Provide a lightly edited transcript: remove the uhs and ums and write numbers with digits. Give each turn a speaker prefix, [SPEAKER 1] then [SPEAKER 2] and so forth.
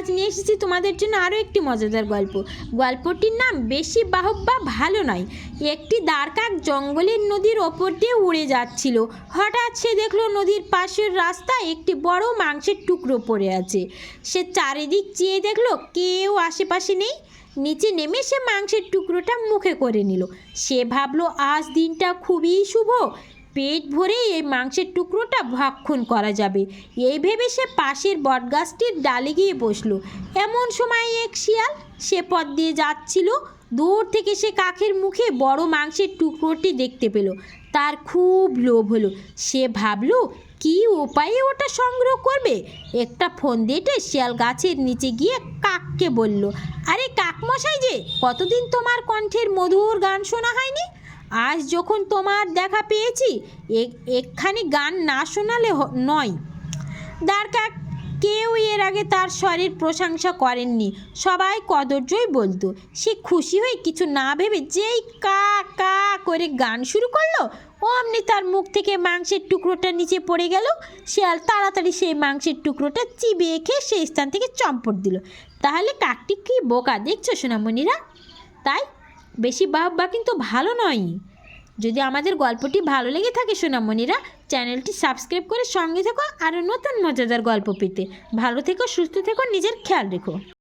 [SPEAKER 1] আজ নিয়ে এসেছি তোমাদের জন্য আরও একটি মজাদার গল্প। গল্পটির নাম বেশি বাহবা ভালো নয়। একটি দাঁড়কাক জঙ্গলের নদীর ওপর দিয়ে উড়ে যাচ্ছিল। হঠাৎ সে দেখলো নদীর পাশের রাস্তায় একটি বড় মাংসের টুকরো পড়ে আছে। সে চারিদিক চেয়ে দেখলো কেউ আশেপাশে নেই। নিচে নেমে সে মাংসের টুকরোটা মুখে করে নিল। সে ভাবলো আজ দিনটা খুবই শুভ, পেট ভরে এই মাংসের টুকরোটা ভক্ষণ করা যাবে। এই ভেবে সে পাশের বটগাছটির ডালে গিয়ে বসলো। এমন সময় এক শিয়াল সে পথ দিয়ে যাচ্ছিল। দূর থেকে সে কাকের মুখে বড় মাংসের টুকরোটি দেখতে পেল। তার খুব লোভ হলো। সে ভাবলো কী উপায়ে ওটা সংগ্রহ করবে। একটা ফন্দিতে শিয়াল গাছের নিচে গিয়ে কাককে বলল, আরে কাকমশাই যে, কতদিন তোমার কণ্ঠের মধুর গান শোনা হয়নি। আজ যখন তোমার দেখা পেয়েছি একখানি গান না শোনালে নয়। দাঁড়কাক কেউ এর আগে তার স্বরের প্রশংসা করেননি, সবাই কদর্যই বলতো। সে খুশি হয়ে কিছু না ভেবে যেই কা কা করে গান শুরু করলো, অমনি তার মুখ থেকে মাংসের টুকরোটা নিচে পড়ে গেল। শিয়াল তাড়াতাড়ি সেই মাংসের টুকরোটা চিবিয়ে খেয়ে সেই স্থান থেকে চম্পট দিল। তাহলে কাকটি কি বোকা দেখছো সোনামণিরা? তাই বেশি বাহবা কিন্তু ভালো নয়। যদি আমাদের গল্পটি ভালো লেগে থাকে সোনামণিরা, চ্যানেলটি সাবস্ক্রাইব করে সঙ্গে থেকো আরও নতুন মজাদার গল্প পেতে। ভালো থেকো, সুস্থ থেকো, নিজের খেয়াল রেখো।